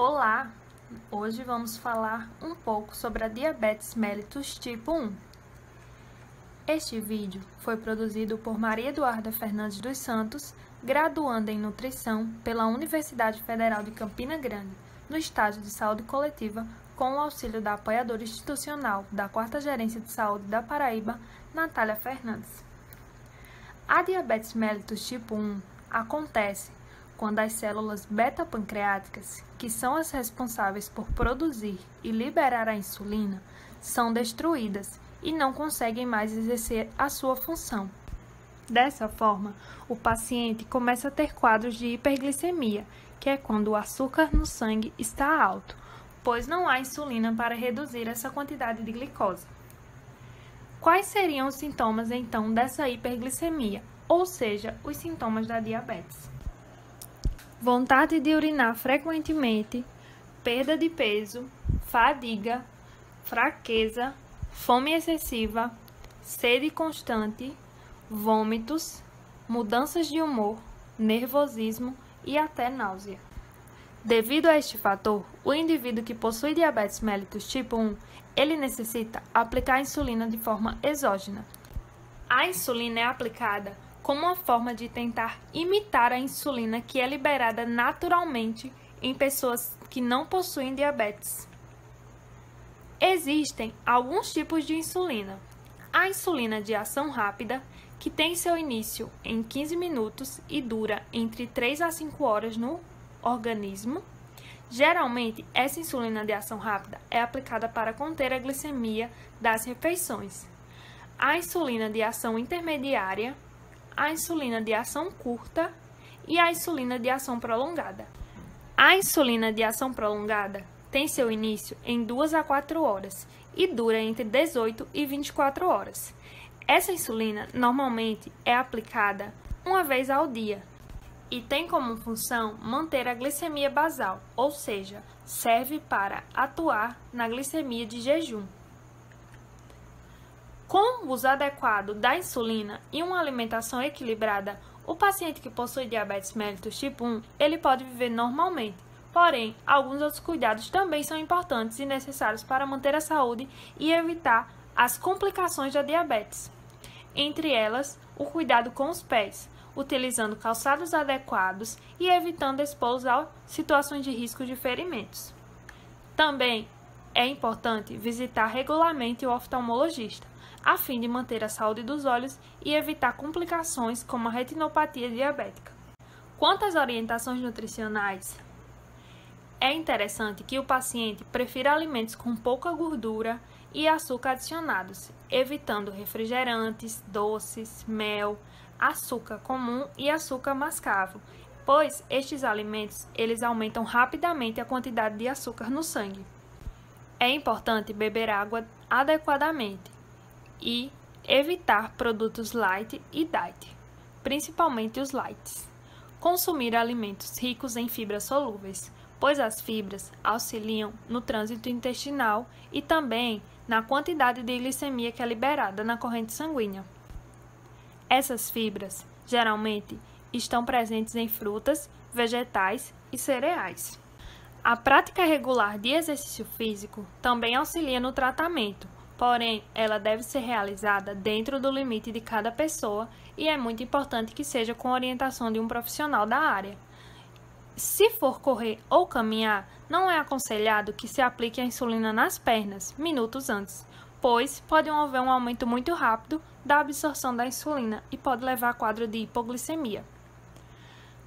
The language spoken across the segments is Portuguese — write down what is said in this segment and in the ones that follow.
Olá! Hoje vamos falar um pouco sobre a diabetes mellitus tipo 1. Este vídeo foi produzido por Maria Eduarda Fernandes dos Santos, graduanda em Nutrição pela Universidade Federal de Campina Grande, no estágio de Saúde Coletiva, com o auxílio da apoiadora institucional da 4ª Gerência de Saúde da Paraíba, Natália Fernandes. A diabetes mellitus tipo 1 acontece quando as células beta-pancreáticas, que são as responsáveis por produzir e liberar a insulina, são destruídas e não conseguem mais exercer a sua função. Dessa forma, o paciente começa a ter quadros de hiperglicemia, que é quando o açúcar no sangue está alto, pois não há insulina para reduzir essa quantidade de glicose. Quais seriam os sintomas, então, dessa hiperglicemia, ou seja, os sintomas da diabetes? Vontade de urinar frequentemente, perda de peso, fadiga, fraqueza, fome excessiva, sede constante, vômitos, mudanças de humor, nervosismo e até náusea. Devido a este fator, o indivíduo que possui diabetes mellitus tipo 1, ele necessita aplicar a insulina de forma exógena. A insulina é aplicada como uma forma de tentar imitar a insulina que é liberada naturalmente em pessoas que não possuem diabetes. Existem alguns tipos de insulina. A insulina de ação rápida, que tem seu início em 15 minutos e dura entre 3 a 5 horas no organismo. Geralmente, essa insulina de ação rápida é aplicada para conter a glicemia das refeições. A insulina de ação intermediária, a insulina de ação curta e a insulina de ação prolongada. A insulina de ação prolongada tem seu início em 2 a 4 horas e dura entre 18 e 24 horas. Essa insulina normalmente é aplicada uma vez ao dia e tem como função manter a glicemia basal, ou seja, serve para atuar na glicemia de jejum. Com o uso adequado da insulina e uma alimentação equilibrada, o paciente que possui diabetes mellitus tipo 1, ele pode viver normalmente. Porém, alguns outros cuidados também são importantes e necessários para manter a saúde e evitar as complicações da diabetes. Entre elas, o cuidado com os pés, utilizando calçados adequados e evitando expô-los a situações de risco de ferimentos. Também é importante visitar regularmente o oftalmologista, a fim de manter a saúde dos olhos e evitar complicações como a retinopatia diabética. Quanto às orientações nutricionais, é interessante que o paciente prefira alimentos com pouca gordura e açúcar adicionados, evitando refrigerantes, doces, mel, açúcar comum e açúcar mascavo, pois estes alimentos eles aumentam rapidamente a quantidade de açúcar no sangue. É importante beber água adequadamente e evitar produtos light e diet, principalmente os lights. Consumir alimentos ricos em fibras solúveis, pois as fibras auxiliam no trânsito intestinal e também na quantidade de glicemia que é liberada na corrente sanguínea. Essas fibras, geralmente, estão presentes em frutas, vegetais e cereais. A prática regular de exercício físico também auxilia no tratamento, porém, ela deve ser realizada dentro do limite de cada pessoa e é muito importante que seja com orientação de um profissional da área. Se for correr ou caminhar, não é aconselhado que se aplique a insulina nas pernas minutos antes, pois pode haver um aumento muito rápido da absorção da insulina e pode levar a quadro de hipoglicemia.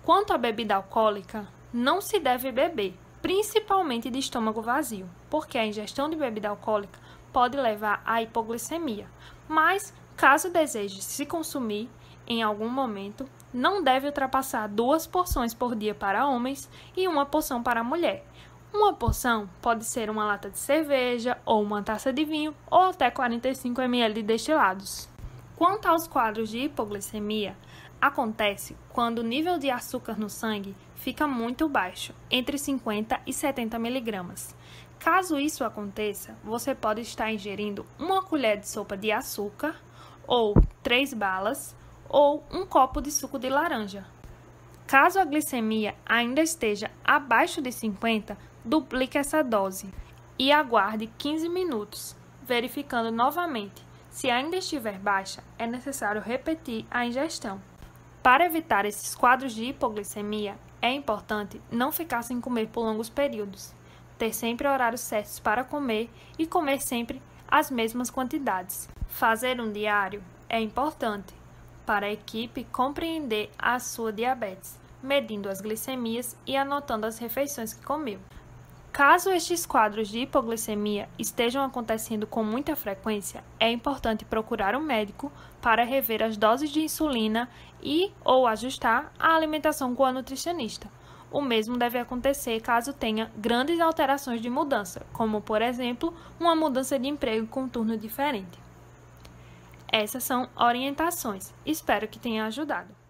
Quanto à bebida alcoólica, não se deve beber, principalmente de estômago vazio, porque a ingestão de bebida alcoólica pode levar à hipoglicemia, mas caso deseje se consumir em algum momento, não deve ultrapassar 2 porções por dia para homens e 1 porção para mulher. Uma porção pode ser uma lata de cerveja ou uma taça de vinho ou até 45 ml de destilados. Quanto aos quadros de hipoglicemia, acontece quando o nível de açúcar no sangue fica muito baixo, entre 50 e 70 mg. Caso isso aconteça, você pode estar ingerindo 1 colher de sopa de açúcar, ou 3 balas, ou 1 copo de suco de laranja. Caso a glicemia ainda esteja abaixo de 50, duplique essa dose e aguarde 15 minutos, verificando novamente. Se ainda estiver baixa, é necessário repetir a ingestão. Para evitar esses quadros de hipoglicemia, é importante não ficar sem comer por longos períodos, ter sempre horários certos para comer e comer sempre as mesmas quantidades. Fazer um diário é importante para a equipe compreender a sua diabetes, medindo as glicemias e anotando as refeições que comeu. Caso estes quadros de hipoglicemia estejam acontecendo com muita frequência, é importante procurar um médico para rever as doses de insulina ou ajustar a alimentação com a nutricionista. O mesmo deve acontecer caso tenha grandes alterações de mudança, como, por exemplo, uma mudança de emprego com turno diferente. Essas são orientações. Espero que tenha ajudado.